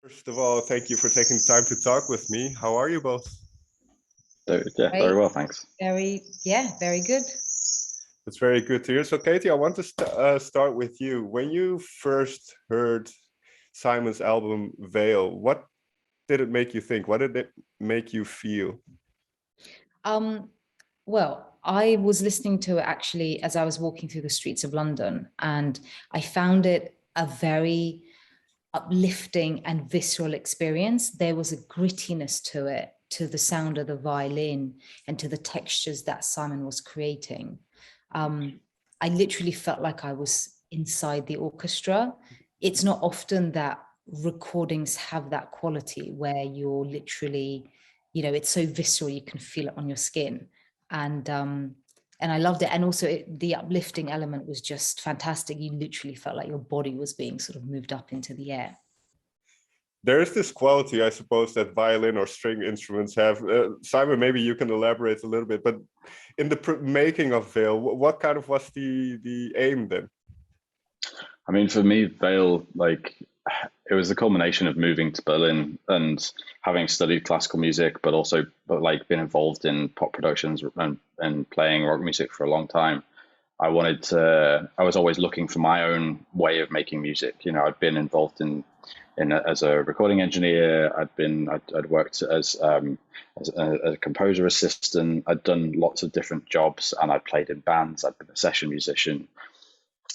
First of all, thank you for taking the time to talk with me. How are you both? Yeah, Great. very well, thanks. Very good. It's very good to hear. So, Katie, I want to start with you. When you first heard Simon's album Vale, what did it make you think? What did it make you feel? Well, I was listening to it actually as I was walking through the streets of London, and I found it a very uplifting and visceral experience. There was a grittiness to it, to the sound of the violin and to the textures that Simon was creating. I literally felt like I was inside the orchestra. It's not often that recordings have that quality where you're literally, it's so visceral, you can feel it on your skin. And I loved it. And also the uplifting element was just fantastic. You literally felt like your body was being sort of moved up into the air. There is this quality, I suppose, that violin or string instruments have. Simon, maybe you can elaborate a little bit, but in the making of Vale, what kind of was the aim then? I mean, for me, Vale, it was the culmination of moving to Berlin and having studied classical music, but been involved in pop productions and playing rock music for a long time. I was always looking for my own way of making music. I'd been involved as a recording engineer. I'd worked as a composer assistant. I'd done lots of different jobs, and I'd played in bands. I'd been a session musician.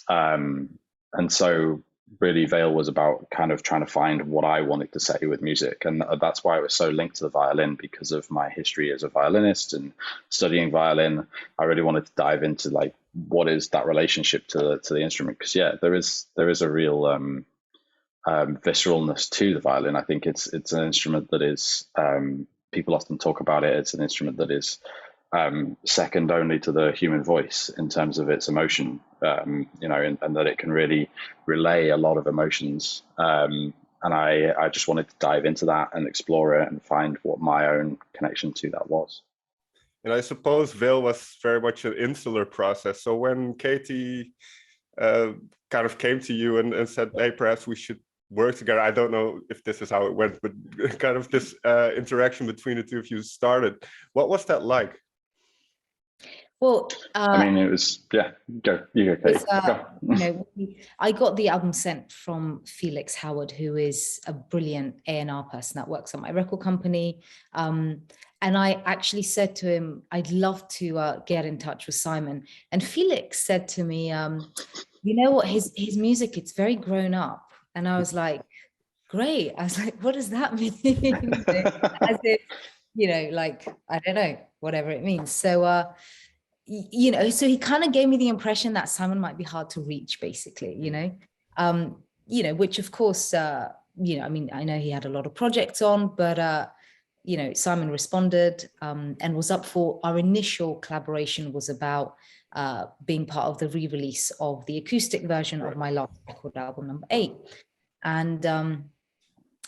And so really Vale was about kind of trying to find what I wanted to say with music. And that's why it was so linked to the violin, because of my history as a violinist and studying violin. I really wanted to dive into what is that relationship to the instrument? Because there is a real visceralness to the violin. I think it's an instrument that is, people often talk about it. It's an instrument that is second only to the human voice in terms of its emotion, and that it can really relay a lot of emotions. And I just wanted to dive into that and explore it and find what my own connection to that was. And I suppose Vale was very much an insular process. So when Katie kind of came to you and said, hey, perhaps we should work together, I don't know if this is how it went, but kind of this interaction between the two of you started. What was that like? Well, I mean, it was, you go, Kate. Go. I got the album sent from Felix Howard, who is a brilliant A&R person that works on my record company. And I actually said to him, I'd love to get in touch with Simon. And Felix said to me, you know what, his music, it's very grown up. And I was like, great. I was like, what does that mean? As if, I don't know, whatever it means. So, so he kind of gave me the impression that Simon might be hard to reach, basically, which of course, I mean, I know he had a lot of projects on, but, Simon responded and was up for our initial collaboration was about being part of the re-release of the acoustic version of my last record album, number 8. And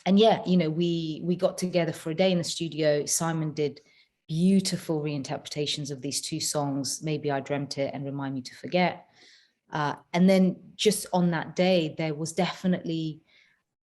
we got together for a day in the studio. Simon did beautiful reinterpretations of these two songs, Maybe I Dreamt It and Remind Me to Forget. And then just on that day, there was definitely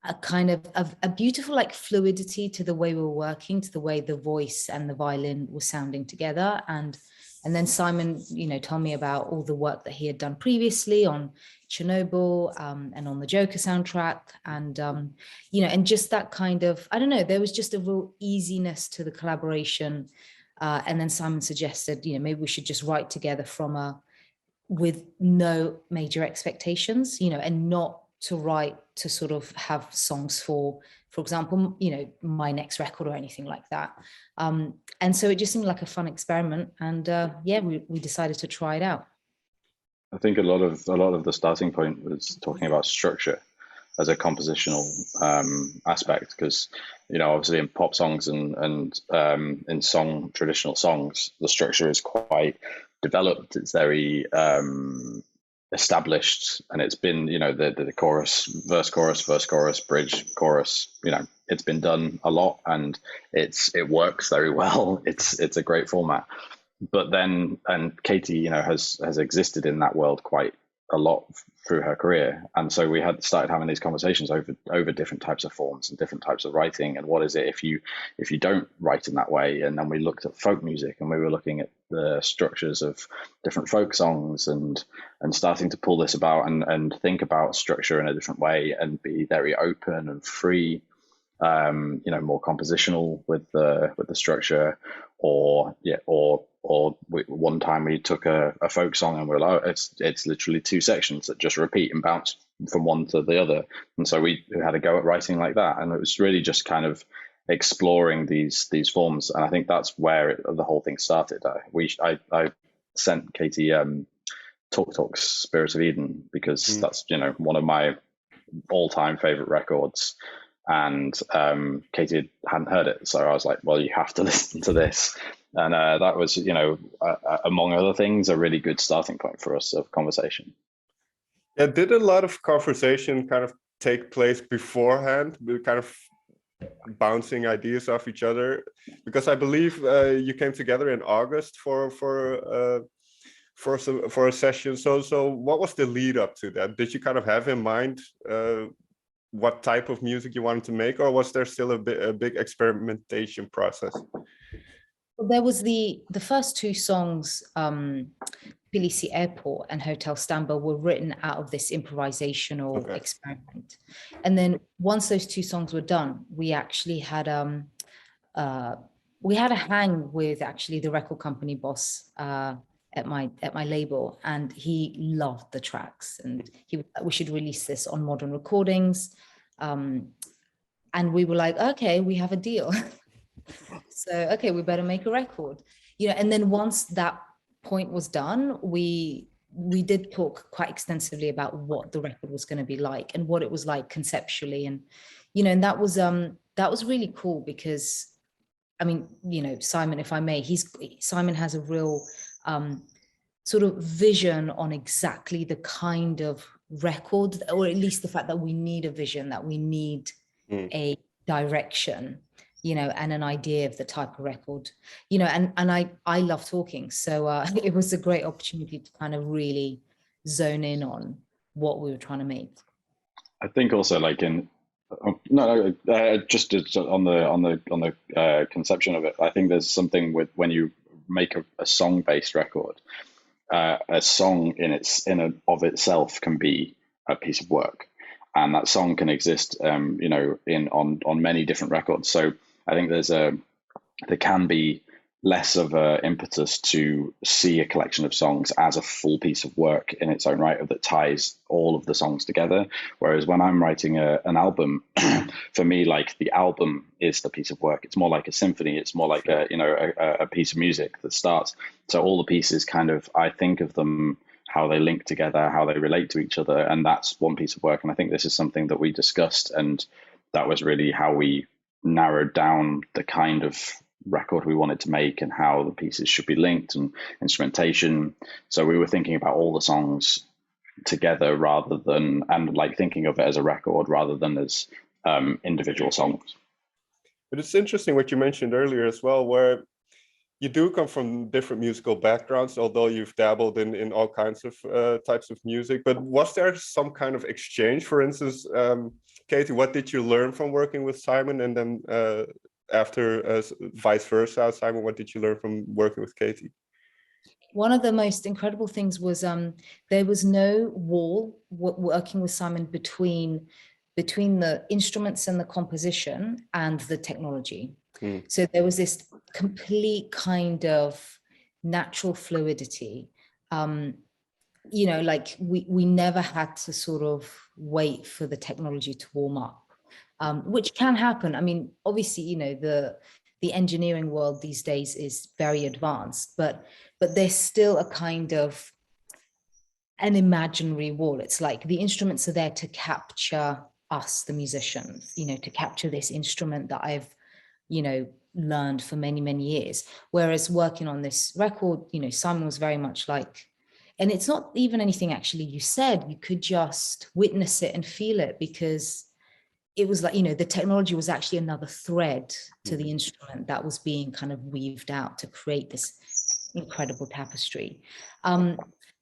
a kind of a beautiful fluidity to the way we were working, to the way the voice and the violin were sounding together. And then Simon, told me about all the work that he had done previously on Chernobyl and on the Joker soundtrack. And, and just that kind of, I don't know, there was just a real easiness to the collaboration. And then Simon suggested, maybe we should just write together with no major expectations, and not to write to sort of have songs for example, my next record or anything like that. And so it just seemed like a fun experiment. And we decided to try it out. I think a lot of the starting point was talking about structure as a compositional aspect, because obviously in pop songs and in traditional songs, the structure is quite developed. It's very established, and it's been the chorus, verse, bridge, chorus. It's been done a lot, and it works very well. It's a great format. But then, and Katie, has existed in that world quite a lot through her career. And so we had started having these conversations over different types of forms and different types of writing, and what is it if you don't write in that way. And then we looked at folk music, and we were looking at the structures of different folk songs, and starting to pull this about and think about structure in a different way, and be very open and free, more compositional with the structure. One time we took a folk song and we were like, oh, it's literally two sections that just repeat and bounce from one to the other. And so we had a go at writing like that, and it was really just kind of exploring these forms. And I think that's where the whole thing started. I sent Katie Talk's Spirit of Eden, because that's one of my all-time favorite records. And Katie hadn't heard it, so I was like, well, you have to listen to this. And that was, among other things, a really good starting point for us of conversation. Yeah, did a lot of conversation kind of take place beforehand, kind of bouncing ideas off each other? Because I believe you came together in August for a session. So what was the lead up to that? Did you kind of have in mind what type of music you wanted to make, or was there still a big experimentation process? Well, there was the first two songs, Tbilisi Airport and Hotel Stambo, were written out of this improvisational experiment. And then once those two songs were done, we actually had a hang with actually the record company boss at my label, and he loved the tracks, and we should release this on Modern Recordings, and we were like, okay, we have a deal. So okay, we better make a record, and then once that point was done, we did talk quite extensively about what the record was going to be like and what it was like conceptually, and and that was really cool, because I mean, Simon, if I may, Simon has a real sort of vision on exactly the kind of record, or at least the fact that we need a vision, that we need a direction, and an idea of the type of record, and I love talking. So it was a great opportunity to kind of really zone in on what we were trying to make. I think also just on the conception of it, I think there's something with when you make a song-based record, a song of itself can be a piece of work, and that song can exist, on many different records. So I think there can be less of an impetus to see a collection of songs as a full piece of work in its own right, that ties all of the songs together. Whereas when I'm writing an album, for me, like, the album is the piece of work. It's more like a symphony. It's more like a piece of music that starts. So all the pieces kind of, I think of them, how they link together, how they relate to each other, and that's one piece of work. And I think this is something that we discussed, and that was really how we narrowed down the kind of record we wanted to make and how the pieces should be linked and instrumentation. So we were thinking about all the songs together and thinking of it as a record rather than as individual songs. But it's interesting what you mentioned earlier as well, where you do come from different musical backgrounds, although you've dabbled in all kinds of types of music. But was there some kind of exchange? For instance, Katie, what did you learn from working with Simon? And then after vice versa, Simon, what did you learn from working with Katie? One of the most incredible things was there was no wall working with Simon between the instruments and the composition and the technology. So there was this complete kind of natural fluidity. We never had to sort of wait for the technology to warm up, which can happen. I mean, obviously, the engineering world these days is very advanced, but there's still a kind of an imaginary wall. It's like the instruments are there to capture us, the musicians, to capture this instrument that I've learned for many, many years. Whereas working on this record, Simon was very much like, and it's not even anything actually you said, you could just witness it and feel it, because it was like, the technology was actually another thread to the instrument that was being kind of weaved out to create this incredible tapestry.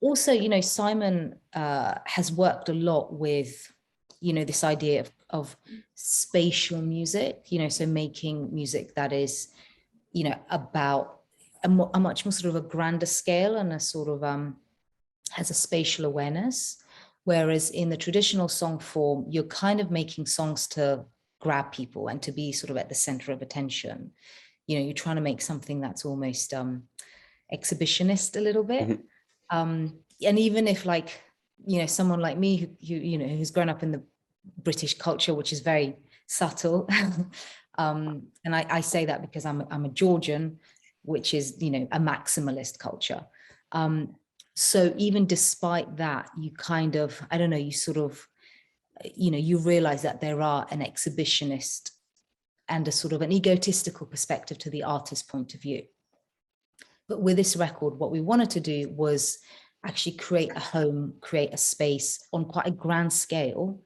also, you know, Simon has worked a lot with, you know, this idea of spatial music, you know, so making music that is, you know, about a much more sort of a grander scale and a sort of has a spatial awareness. Whereas in the traditional song form, you're kind of making songs to grab people and to be sort of at the center of attention. You know, you're trying to make something that's almost exhibitionist a little bit. Mm-hmm. And even if, like, you know, someone like me who you know, who's grown up in the British culture, which is very subtle, and I say that because I'm a Georgian, which is, you know, a maximalist culture. So even despite that, you kind of, I don't know, you sort of, you know, you realize that there are an exhibitionist and a sort of an egotistical perspective to the artist's point of view. But with this record, what we wanted to do was actually create a home, create a space on quite a grand scale,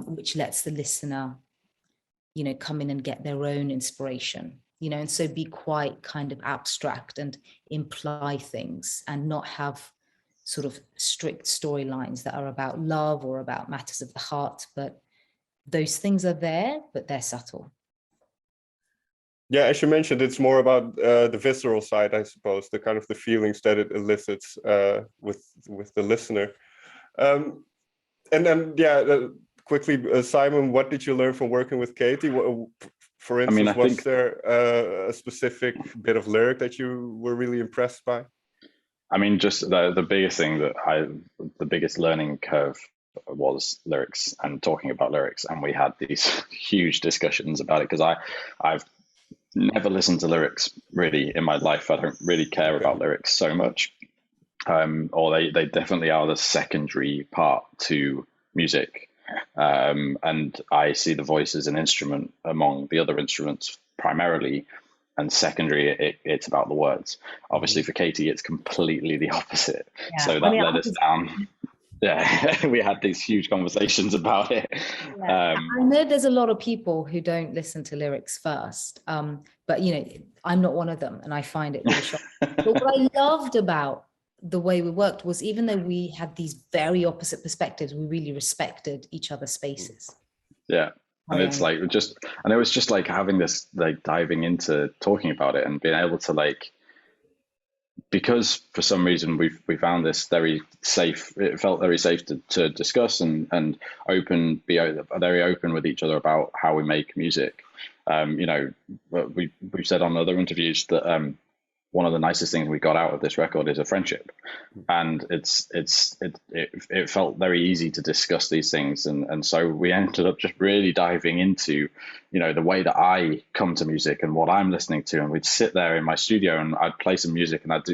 which lets the listener, you know, come in and get their own inspiration, you know, and so be quite kind of abstract and imply things and not have sort of strict storylines that are about love or about matters of the heart, but those things are there, but they're subtle. Yeah, as you mentioned, it's more about the visceral side, I suppose, the kind of the feelings that it elicits with the listener. And then, yeah, quickly, Simon, what did you learn from working with Katie? For instance, was there a specific bit of lyric that you were really impressed by? I mean, just the biggest thing the biggest learning curve was lyrics and talking about lyrics. And we had these huge discussions about it because I've never listened to lyrics really in my life. I don't really care about lyrics so much. Or they definitely are the secondary part to music. And I see the voice as an instrument among the other instruments primarily, and secondary, it's about the words. Obviously for Katie, it's completely the opposite. Yeah. So that led us down. Yeah, we had these huge conversations about it. Yeah. I know there's a lot of people who don't listen to lyrics first, but you know, I'm not one of them, and I find it really shocking. But what I loved about the way we worked was, even though we had these very opposite perspectives, we really respected each other's spaces. Yeah. And it's like and it was just like having this, like diving into talking about it and being able to, like, because for some reason we found this very safe. It felt very safe to discuss and be very open with each other about how we make music. You know, we've said on other interviews that one of the nicest things we got out of this record is a friendship, and it felt very easy to discuss these things, and so we ended up just really diving into, you know, the way that I come to music and what I'm listening to, and we'd sit there in my studio and I'd play some music and I'd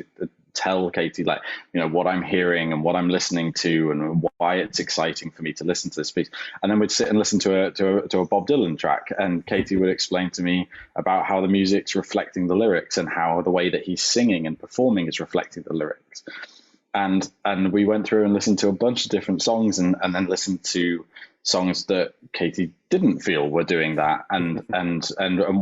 tell Katie, like, you know, what I'm hearing and what I'm listening to and why it's exciting for me to listen to this piece. And then we'd sit and listen to a Bob Dylan track, and Katie would explain to me about how the music's reflecting the lyrics and how the way that he's singing and performing is reflecting the lyrics. And we went through and listened to a bunch of different songs and then listened to songs that Katie didn't feel were doing that and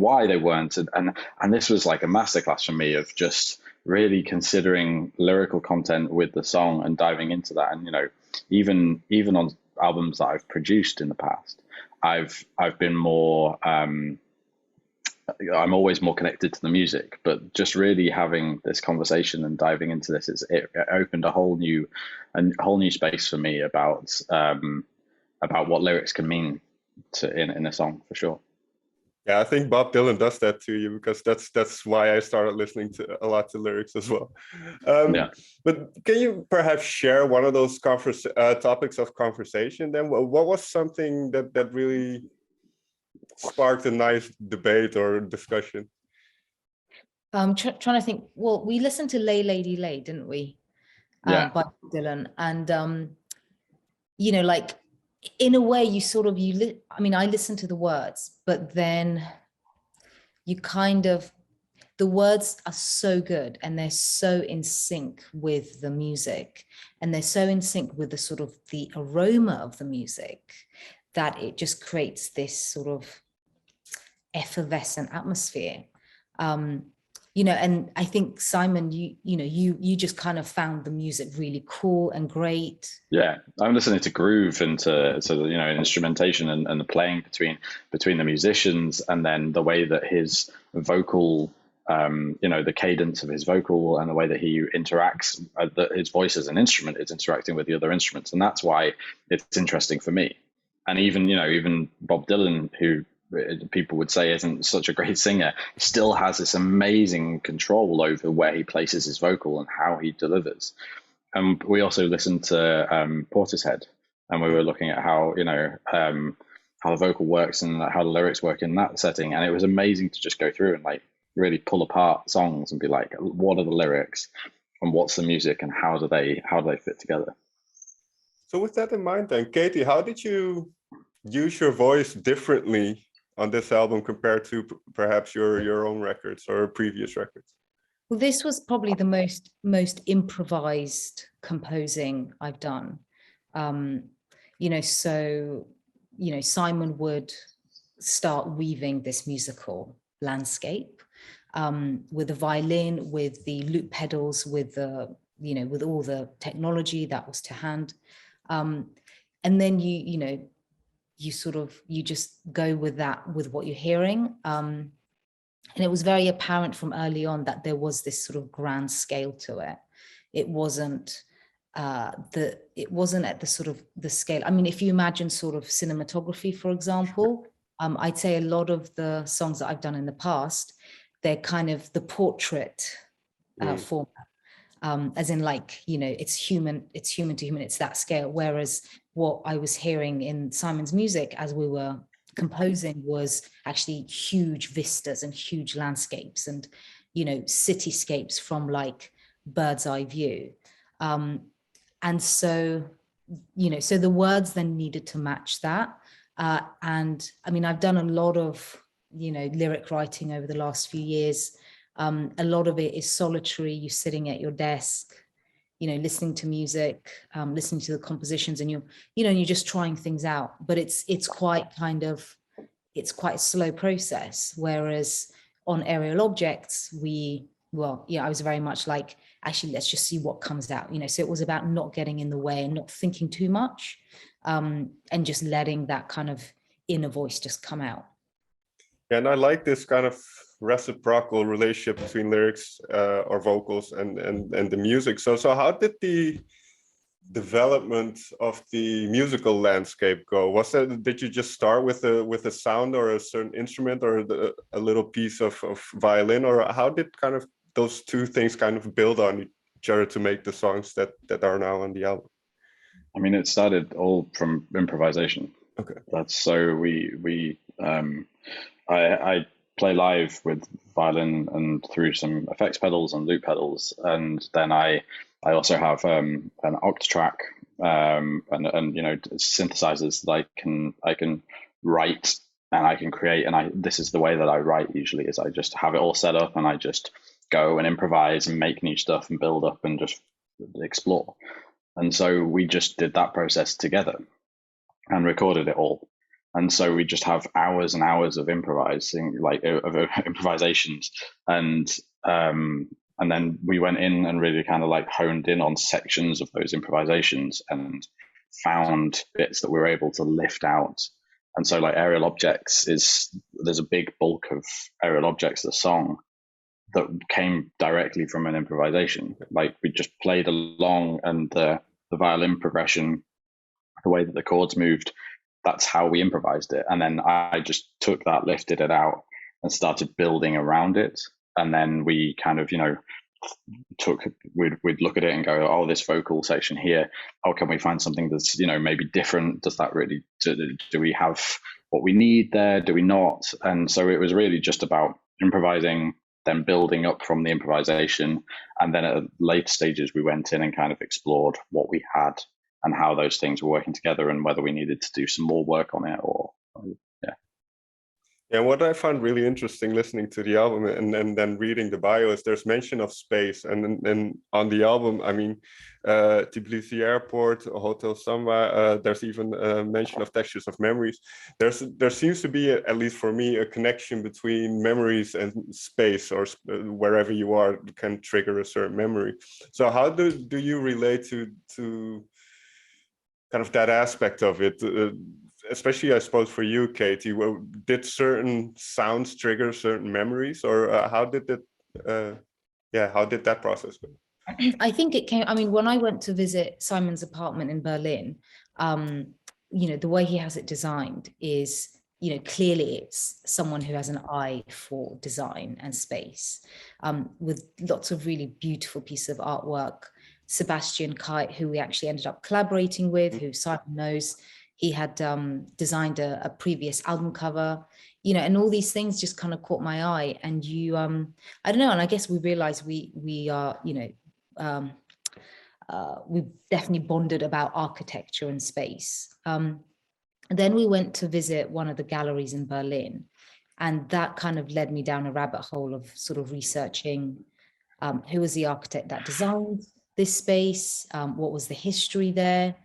why they weren't. And this was like a masterclass for me of just really considering lyrical content with the song and diving into that. And, you know, even on albums that I've produced in the past, I've been more, I'm always more connected to the music, but just really having this conversation and diving into this, it opened a whole new space for me about what lyrics can mean in a song, for sure. Yeah, I think Bob Dylan does that to you, because that's why I started listening to a lot to lyrics as well. Yeah. But can you perhaps share one of those topics of conversation then? What was something that really sparked a nice debate or discussion? I'm trying to think. Well, we listened to Lay Lady Lay, didn't we? Yeah. By Dylan. And, you know, like, in a way, I mean, I listen to the words, but then you kind of, the words are so good and they're so in sync with the music, and they're so in sync with the sort of the aroma of the music, that it just creates this sort of effervescent atmosphere. You and I think Simon, you just kind of found the music really cool and great. Yeah, I'm listening to groove and to instrumentation and the playing between the musicians, and then the way that his vocal, the cadence of his vocal and the way that he interacts, his voice as an instrument is interacting with the other instruments, and that's why it's interesting for me. And even Bob Dylan, who people would say isn't such a great singer, still has this amazing control over where he places his vocal and how he delivers. And we also listened to Portishead, and we were looking at how the vocal works and how the lyrics work in that setting. And it was amazing to just go through and like really pull apart songs and be like, what are the lyrics and what's the music and how do they fit together? So with that in mind then, Katie, how did you use your voice differently on this album compared to perhaps your own records or previous records? Well, this was probably the most improvised composing I've done. Simon would start weaving this musical landscape with the violin, with the loop pedals, with with all the technology that was to hand, and then you just go with that, with what you're hearing. And it was very apparent from early on that there was this sort of grand scale to it. It wasn't at the sort of the scale. I mean, if you imagine sort of cinematography, for example, I'd say a lot of the songs that I've done in the past, they're kind of the portrait format, as in like, it's human to human, it's that scale. Whereas what I was hearing in Simon's music as we were composing was actually huge vistas and huge landscapes and cityscapes from like bird's eye view, and so so the words then needed to match that, and I mean, I've done a lot of lyric writing over the last few years. A lot of it is solitary. You're sitting at your desk, listening to music, listening to the compositions, and you're just trying things out. But it's quite a slow process. Whereas on Aerial Objects, I was very much like, actually, let's just see what comes out. So it was about not getting in the way and not thinking too much, and just letting that kind of inner voice just come out. Yeah, and I like this kind of reciprocal relationship between lyrics or vocals and the music. So how did the development of the musical landscape go? Did you just start with a sound or a certain instrument or a little piece of violin, or how did kind of those two things kind of build on each other to make the songs that are now on the album? I mean, it started all from improvisation. Okay. That's so I play live with violin and through some effects pedals and loop pedals, and then I also have an Octatrack and synthesizers that I can write and I can create, and this is the way that I write usually, is I just have it all set up and I just go and improvise and make new stuff and build up and just explore. And so we just did that process together and recorded it all. And so we just have hours and hours of improvising, like of improvisations, and then we went in and really kind of like honed in on sections of those improvisations and found bits that we were able to lift out. And so like Aerial Objects there's a big bulk of Aerial Objects, the song, that came directly from an improvisation. Like we just played along, and the violin progression, the way that the chords moved, that's how we improvised it. And then I just took that, lifted it out, and started building around it. And then we kind of, we'd look at it and go, oh, this vocal section here, oh, can we find something that's, maybe different? Does that really, do we have what we need there? Do we not? And so it was really just about improvising, then building up from the improvisation. And then at later stages, we went in and kind of explored what we had and how those things were working together and whether we needed to do some more work on it or, yeah. Yeah, what I found really interesting listening to the album and then reading the bio is there's mention of space, and then on the album, I mean, Tbilisi Airport, Hotel Samba. There's even a mention of textures of memories. There seems to be, at least for me, a connection between memories and space, or wherever you are can trigger a certain memory. So how do you relate to kind of that aspect of it? Especially, I suppose, for you, Katie, well, did certain sounds trigger certain memories, or how did it? How did that process go? I think it came. I mean, when I went to visit Simon's apartment in Berlin, the way he has it designed is, clearly it's someone who has an eye for design and space, with lots of really beautiful pieces of artwork. Sebastian Kite, who we actually ended up collaborating with, who Simon knows, he had designed a previous album cover, and all these things just kind of caught my eye. And I don't know, and I guess we realized we are, we definitely bonded about architecture and space. Then we went to visit one of the galleries in Berlin, and that kind of led me down a rabbit hole of sort of researching who was the architect that designed this space, what was the history there.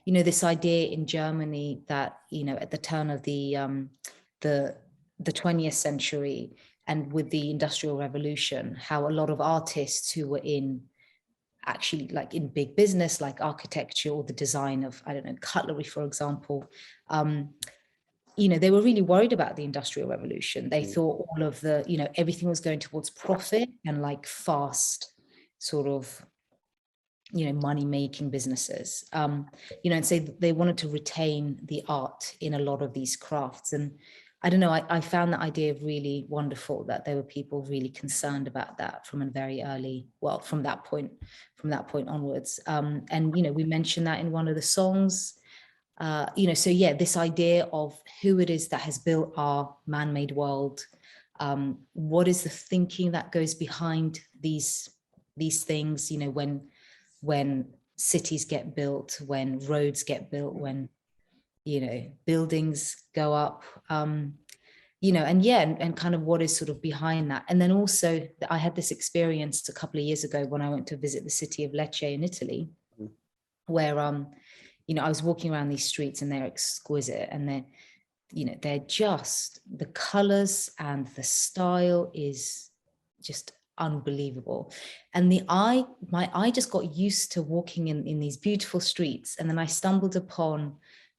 This idea in Germany that, at the turn of the 20th century and with the Industrial Revolution, how a lot of artists who were actually like in big business, like architecture or the design of, I don't know, cutlery, for example, they were really worried about the Industrial Revolution. They thought all of the, everything was going towards profit and like fast sort of, money-making businesses, and so they wanted to retain the art in a lot of these crafts. And I don't know, I found that idea really wonderful, that there were people really concerned about that from a very early, well, from that point onwards. And, we mentioned that in one of the songs, so yeah, this idea of who it is that has built our man-made world. What is the thinking that goes behind these things, when cities get built, when roads get built, when, buildings go up, and kind of what is sort of behind that. And then also I had this experience a couple of years ago when I went to visit the city of Lecce in Italy, where, I was walking around these streets and they're exquisite, and they're just, the colors and the style is just unbelievable. And my eye just got used to walking in these beautiful streets. And then I stumbled upon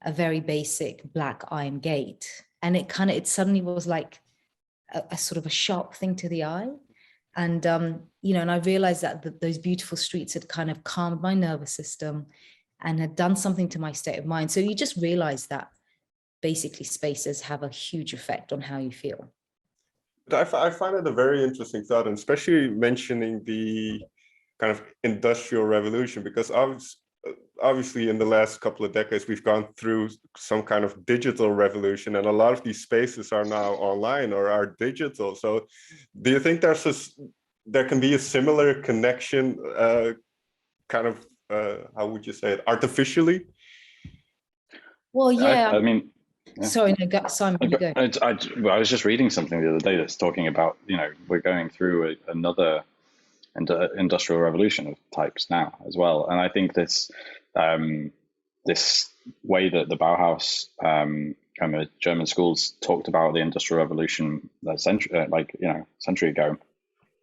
a very basic black iron gate. And it suddenly was like a sort of a sharp thing to the eye. And, and I realized that those beautiful streets had kind of calmed my nervous system and had done something to my state of mind. So you just realize that basically spaces have a huge effect on how you feel. But I find it a very interesting thought, and especially mentioning the kind of industrial revolution, because obviously in the last couple of decades, we've gone through some kind of digital revolution, and a lot of these spaces are now online or are digital. So do you think there can be a similar connection, kind of, how would you say it, artificially? Well, yeah. I mean, yeah. Sorry, no, Simon, you go. I was just reading something the other day that's talking about, we're going through another industrial revolution of types now as well. And I think this way that the Bauhaus kind of German schools talked about the industrial revolution a century ago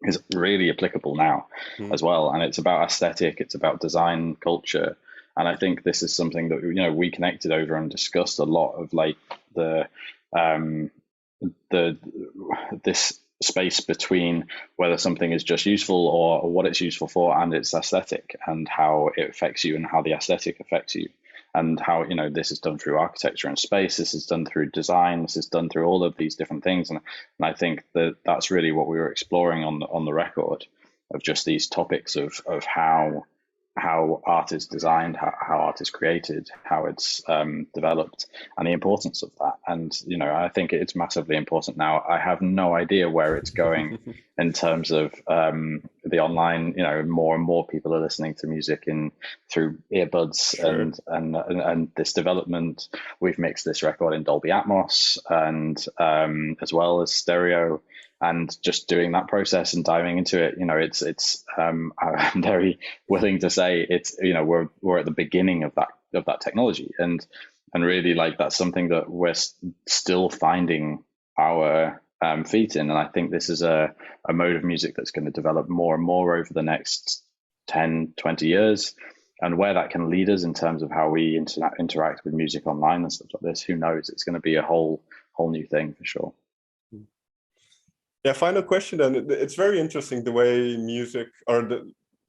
is really applicable now as well. And it's about aesthetic, it's about design, culture. And I think this is something that, we connected over and discussed a lot of, like, this space between whether something is just useful or what it's useful for, and its aesthetic, and how it affects you and how the aesthetic affects you, and how, this is done through architecture and space, this is done through design, this is done through all of these different things. And I think that that's really what we were exploring on the record, of just these topics of how art is designed, how art is created, how it's developed, and the importance of that. And, I think it's massively important now. I have no idea where it's going in terms of the online, you know, more and more people are listening to music through earbuds. Sure. and this development. We've mixed this record in Dolby Atmos and as well as stereo, and just doing that process and diving into it, you know, it's I'm very willing to say it's, you know, we're at the beginning of that technology, and really, like, that's something that we're still finding our feet in. And I think this is a mode of music that's going to develop more and more over the next 10, 20 years. And where that can lead us in terms of how we interact with music online and stuff like this, who knows? It's going to be a whole new thing for sure. Yeah, final question then. It's very interesting the way music, or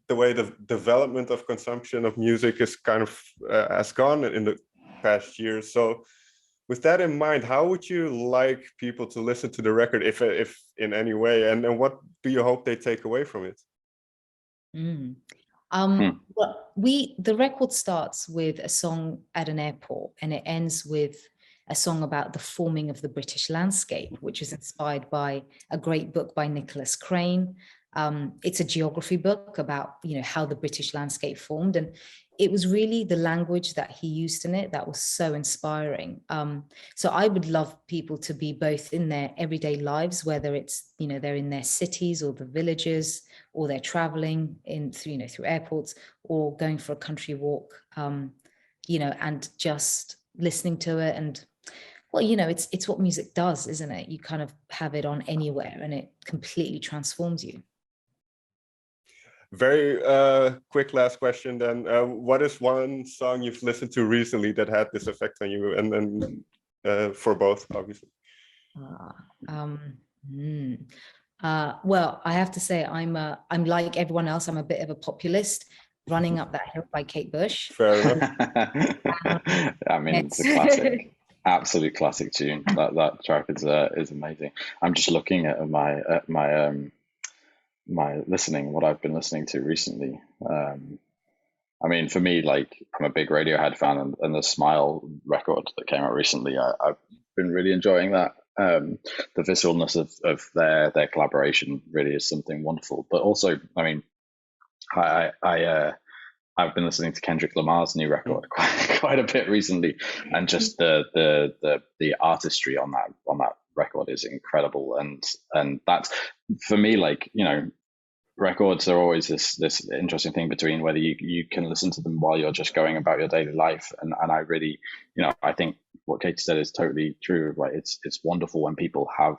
the way the development of consumption of music is kind of has gone in the past years. So with that in mind, how would you like people to listen to the record, if in any way, and what do you hope they take away from it? Well, the record starts with a song at an airport, and it ends with a song about the forming of the British landscape, which is inspired by a great book by Nicholas Crane. It's a geography book about, you know, how the British landscape formed, and it was really the language that he used in it that was so inspiring. So I would love people to be both in their everyday lives, whether it's, you know, they're in their cities or the villages, or they're traveling through airports, or going for a country walk, you know, and just listening to it. And well, you know, it's what music does, isn't it? You kind of have it on anywhere, and it completely transforms you. Very quick last question then. What is one song you've listened to recently that had this effect on you? And then for both, obviously. Well, I have to say, I'm like everyone else. I'm a bit of a populist. Running Up That Hill by Kate Bush. Fair enough. I mean, it's a classic, absolute classic tune. That track is amazing. I'm just looking at my listening, what I've been listening to recently. I mean, for me, like, I'm a big Radiohead fan, and the Smile record that came out recently, I've been really enjoying that. The visceralness of their collaboration really is something wonderful. But also, I mean, I've been listening to Kendrick Lamar's new record quite a bit recently, and just the artistry on that record is incredible. And that's, for me, like, you know, records are always this interesting thing between whether you can listen to them while you're just going about your daily life. And I really, you know, I think what Katie said is totally true. Like, it's wonderful when people have,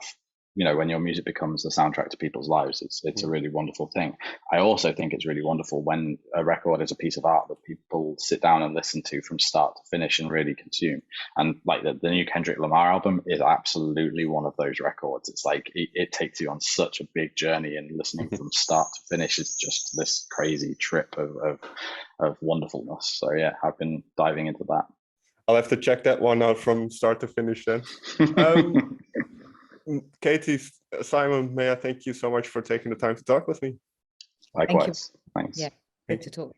you know, when your music becomes the soundtrack to people's lives. It's a really wonderful thing. I also think it's really wonderful when a record is a piece of art that people sit down and listen to from start to finish and really consume. And like the new Kendrick Lamar album is absolutely one of those records. It's like it takes you on such a big journey, and listening from start to finish is just this crazy trip of wonderfulness. So yeah, I've been diving into that. I'll have to check that one out from start to finish then. Katie, Simon, may I thank you so much for taking the time to talk with me. Likewise. Thanks. Yeah, great to talk.